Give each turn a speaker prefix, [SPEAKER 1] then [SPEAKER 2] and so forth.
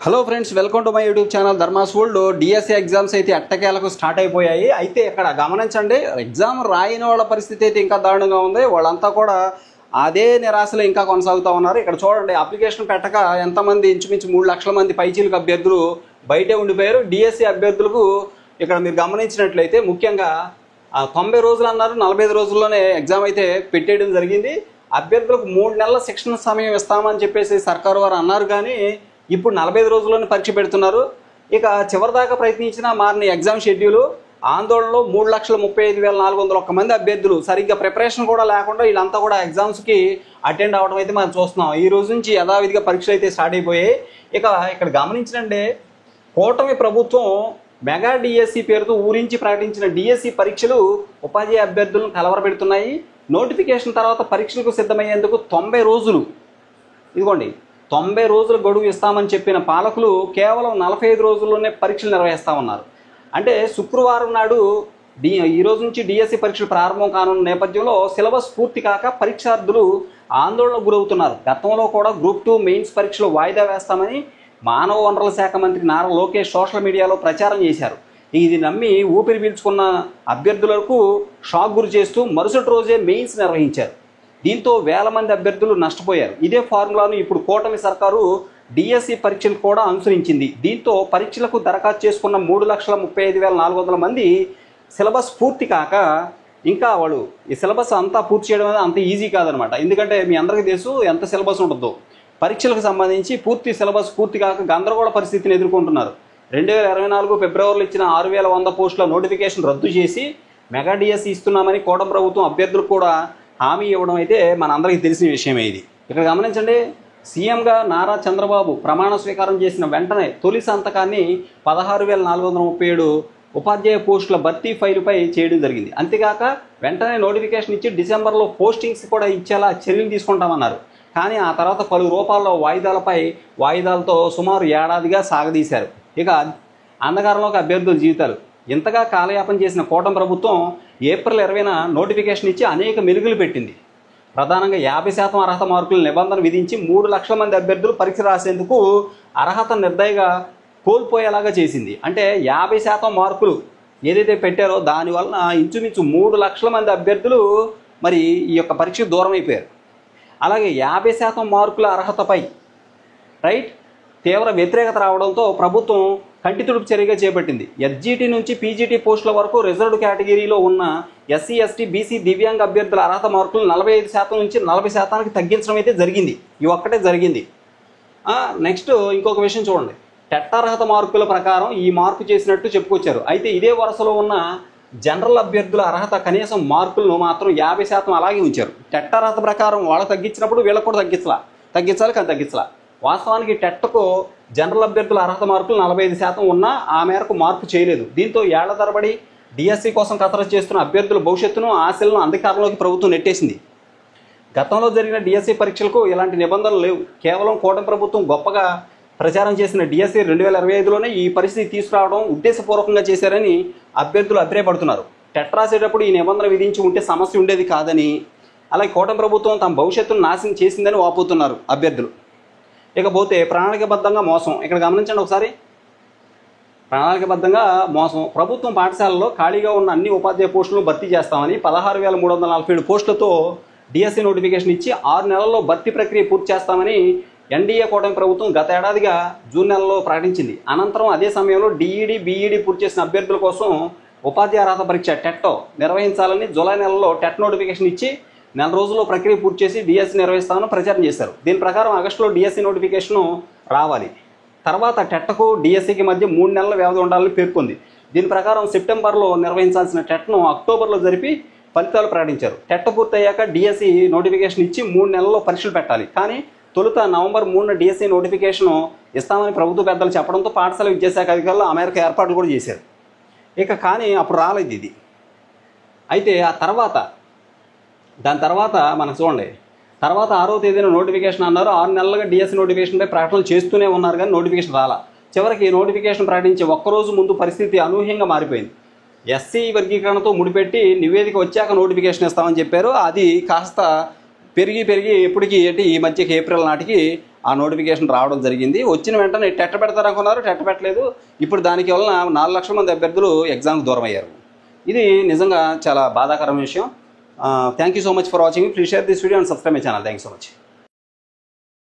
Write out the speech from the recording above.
[SPEAKER 1] Hello friends, welcome to my YouTube channel Dharmas world. DSC exams అయితే ఎట్టకేలకు start అయిపోయాయి. అయితే ఇక్కడ గమనించండి, ఎగ్జామ్ రాయని వాళ్ళ పరిస్థితి అయితే ఇంకా దారుణంగా ఉంది. వాళ్ళంతా కూడా అదే నిరాశలో ఇంకా కొనసాగుతూ ఉన్నారు. ఇక్కడ చూడండి, అప్లికేషన్ పెట్టక ఎంతమంది, ఇంచుమించు 3 లక్షల మంది పైచీలకు అభ్యర్థులు బయటే ఉండిపోయారు. డిఎస్సి అభ్యర్థులకు ఇక్కడ మీరు గమనించినట్లయితే ముఖ్యంగా 90 రోజులు అన్నారు, 45 రోజుల్లోనే ఎగ్జామ్ అయితే పెట్టేయడం జరిగింది. అభ్యర్థులకు 3 నెలల శిక్షణ సమయం ఇస్తామని చెప్పేసి సర్కారు వారు అన్నారు, కానీ ఇప్పుడు 45 రోజుల్లోనే పరీక్ష పెడుతున్నారు. ఇక చివరిదాకా ప్రయత్నించినా మారిన ఎగ్జామ్ షెడ్యూలు ఆందోళనలో 3,35,401 మంది అభ్యర్థులు సరిగ్గా ప్రిపరేషన్ కూడా లేకుండా వీళ్ళంతా కూడా ఎగ్జామ్స్కి అటెండ్ అవ్వడం అయితే మనం చూస్తున్నాం. ఈ రోజు నుంచి యథావిధిగా పరీక్షలు అయితే స్టార్ట్ అయిపోయాయి. ఇక ఇక్కడ గమనించండి, కూటమి ప్రభుత్వం మెగా డిఎస్సి పేరుతో ఊరించి ప్రకటించిన డిఎస్సి పరీక్షలు ఉపాధ్యాయ అభ్యర్థులను కలవరపెడుతున్నాయి. నోటిఫికేషన్ తర్వాత పరీక్షలకు సిద్ధమయ్యేందుకు 90 రోజులు, ఇదిగోండి 90 రోజుల గడువు ఇస్తామని చెప్పిన పాలకులు కేవలం 45 రోజుల్లోనే పరీక్షలు నిర్వహిస్తామన్నారు. అంటే శుక్రవారం నాడు ఈ రోజు నుంచి డిఎస్సి పరీక్షలు ప్రారంభం కానున్న నేపథ్యంలో సిలబస్ పూర్తి కాక పరీక్షార్థులు ఆందోళనకు గురవుతున్నారు. గతంలో కూడా గ్రూప్ 2 మెయిన్స్ పరీక్షలు వాయిదా వేస్తామని మానవ వనరుల శాఖ మంత్రి నారా లోకేష్ సోషల్ మీడియాలో ప్రచారం చేశారు. ఇది నమ్మి ఊపిరి పీల్చుకున్న అభ్యర్థులకు షాక్ గురి చేస్తూ మరుసటి రోజే మెయిన్స్ నిర్వహించారు. దీంతో వేల మంది అభ్యర్థులు నష్టపోయారు. ఇదే ఫార్ములాను ఇప్పుడు కూటమి సర్కారు డిఎస్సి పరీక్షలు కూడా అనుసరించింది. దీంతో పరీక్షలకు దరఖాస్తు చేసుకున్న 3,35,400 మంది సిలబస్ పూర్తి కాక, ఇంకా వాళ్ళు ఈ సిలబస్ అంతా పూర్తి చేయడం అనేది అంత ఈజీ కాదనమాట. ఎందుకంటే మీ అందరికీ తెలుసు ఎంత సిలబస్ ఉంటుందో. పరీక్షలకు సంబంధించి పూర్తి సిలబస్ పూర్తి కాక గందరగోళ పరిస్థితిని ఎదుర్కొంటున్నారు. 2024 ఫిబ్రవరిలో ఇచ్చిన 6,100 పోస్టుల నోటిఫికేషన్ రద్దు చేసి మెగా డిఎస్సి ఇస్తున్నామని కూటమి ప్రభుత్వం అభ్యర్థులకు కూడా హామీ ఇవ్వడం అయితే మనందరికీ తెలిసిన విషయమే. ఇది ఇక్కడ గమనించండి, సీఎంగా నారా చంద్రబాబు ప్రమాణ స్వీకారం చేసిన వెంటనే తొలి సంతకాన్ని 16,437 ఉపాధ్యాయ పోస్టుల భర్తీ ఫైలుపై చేయడం జరిగింది. అంతేకాక వెంటనే నోటిఫికేషన్ ఇచ్చి డిసెంబర్లో పోస్టింగ్స్ కూడా ఇచ్చేలా చర్యలు తీసుకుంటామన్నారు. కానీ ఆ తర్వాత పలు రూపాల్లో వాయిదాలతో సుమారు ఏడాదిగా సాగదీశారు. ఇక అంధకారంలోకి అభ్యర్థుల జీవితాలు. ఇంతగా కాలయాపన చేసిన కూటమి ప్రభుత్వం ఏప్రిల్ 20న నోటిఫికేషన్ ఇచ్చి అనేక మెరుగులు పెట్టింది. ప్రధానంగా 50% అర్హత మార్కుల నిబంధన విధించి 3 లక్షల మంది అభ్యర్థులు పరీక్ష రాసేందుకు అర్హత నిర్దయగా కోల్పోయేలాగా చేసింది. అంటే 50% మార్కులు ఏదైతే పెట్టారో దానివలన ఇంచుమించు 3 లక్షల మంది అభ్యర్థులు మరి ఈ యొక్క పరీక్షకు దూరం అయిపోయారు. అలాగే 50% మార్కుల అర్హతపై తీవ్ర వ్యతిరేకత రావడంతో ప్రభుత్వం కంటి తుడుపు చర్యగా చేపట్టింది. ఎస్జిటి నుంచి పీజీటీ పోస్టుల వరకు రిజర్వ్డ్ కేటగిరీలో ఉన్న ఎస్సీ, ఎస్టీ, బీసీ, దివ్యాంగ అభ్యర్థుల అర్హత మార్కులు 45% నుంచి 40%కి తగ్గించడం అయితే జరిగింది. ఇవి ఒక్కటే జరిగింది. నెక్స్ట్ ఇంకొక విషయం చూడండి, టెట్ అర్హత మార్కుల ప్రకారం ఈ మార్పు చేసినట్టు చెప్పుకొచ్చారు. అయితే ఇదే వరుసలో ఉన్న జనరల్ అభ్యర్థుల అర్హత కనీసం మార్కులను మాత్రం 50% అలాగే ఉంచారు. టెట్ అర్హత ప్రకారం వాళ్ళకు తగ్గించినప్పుడు వీళ్ళకు కూడా తగ్గించాలి కానీ తగ్గించాల. వాస్తవానికి టెట్కు జనరల్ అభ్యర్థుల అర్హత మార్కులు 45% ఉన్నా ఆ మేరకు మార్పు చేయలేదు. దీంతో ఏళ్ల తరబడి డిఎస్సి కోసం కసరత్తు చేస్తున్న అభ్యర్థుల భవిష్యత్తును, ఆశలను అంధకారంలోకి ప్రభుత్వం నెట్టేసింది. గతంలో జరిగిన డిఎస్సి పరీక్షలకు ఇలాంటి నిబంధనలు లేవు. కేవలం కూటమి ప్రభుత్వం గొప్పగా ప్రచారం చేసిన డిఎస్సి 2025లోనే ఈ పరిస్థితి తీసుకురావడం ఉద్దేశపూర్వకంగా చేశారని అభ్యర్థులు అభిప్రాయపడుతున్నారు. టెట్ రాసేటప్పుడు ఈ నిబంధన విధించి ఉంటే సమస్య ఉండేది కాదని, అలాగే కూటమి ప్రభుత్వం తమ భవిష్యత్తును నాశనం చేసిందని వాపోతున్నారు అభ్యర్థులు. ఇకపోతే ప్రణాళికబద్ధంగా మోసం. ఇక్కడ గమనించండి ఒకసారి, ప్రణాళికబద్ధంగా మోసం. ప్రభుత్వం పాఠశాలలో ఖాళీగా ఉన్న అన్ని ఉపాధ్యాయ పోస్టులను భర్తీ చేస్తామని 16,347 పోస్టులతో డిఎస్సి నోటిఫికేషన్ ఇచ్చి 6 నెలల్లో భర్తీ ప్రక్రియ పూర్తి చేస్తామని ఎన్డీఏ కూటమి ప్రభుత్వం గత ఏడాదిగా జూన్ నెలలో ప్రకటించింది. అనంతరం అదే సమయంలో డిఈడి, బీఈడి పూర్తి చేసిన అభ్యర్థుల కోసం ఉపాధ్యాయ అర్హత పరీక్ష టెట్ నిర్వహించాలని జూలై నెలలో టెట్ నోటిఫికేషన్ ఇచ్చి 4 రోజుల్లో ప్రక్రియ పూర్తి చేసి డిఎస్సి నిర్వహిస్తామని ప్రచారం చేశారు. దీని ప్రకారం ఆగస్టులో డిఎస్సి నోటిఫికేషన్ రావాలి. తర్వాత టెట్కు డిఎస్సికి మధ్య 3 నెలల వ్యవధి ఉండాలని పేర్కొంది. దీని ప్రకారం సెప్టెంబర్లో నిర్వహించాల్సిన టెట్ను అక్టోబర్లో జరిపి ఫలితాలు ప్రకటించారు. టెట్ పూర్తయ్యాక డిఎస్సి నోటిఫికేషన్ ఇచ్చి 3 నెలల్లో పరీక్షలు పెట్టాలి. కానీ తొలుత నవంబర్ 3న డిఎస్సి నోటిఫికేషన్ ఇస్తామని ప్రభుత్వ పెద్దలు చెప్పడంతో పాఠశాల విద్యాశాఖ అధికారులు ఆ మేరకు ఏర్పాట్లు కూడా చేశారు. కానీ అప్పుడు రాలేదు ఇది. అయితే దాని తర్వాత మనం చూడండి, తర్వాత 6వ తేదీన నోటిఫికేషన్ అన్నారు. 6 నెలలుగా డిఎస్సి నోటిఫికేషన్పై ప్రకటనలు చేస్తూనే ఉన్నారు, కానీ నోటిఫికేషన్ రాలా. చివరికి నోటిఫికేషన్ ప్రకటించి ఒక్కరోజు ముందు పరిస్థితి అనూహ్యంగా మారిపోయింది. ఎస్సీ వర్గీకరణతో ముడిపెట్టి నివేదిక వచ్చాక నోటిఫికేషన్ ఇస్తామని చెప్పారు. అది కాస్త పెరిగి ఎప్పటికి ఏంటి ఈ మధ్యకి ఏప్రిల్ నాటికి ఆ నోటిఫికేషన్ రావడం జరిగింది. వచ్చిన వెంటనే టెట్ పెడతారనుకున్నారు, టెట్ పెట్టలేదు. ఇప్పుడు దానికి వలన 4 లక్షల మంది అభ్యర్థులు ఎగ్జామ్కి దూరం అయ్యారు. ఇది నిజంగా చాలా బాధాకరమైన విషయం. Thank you so much for watching. Please share this video and subscribe my channel. Thank you so much.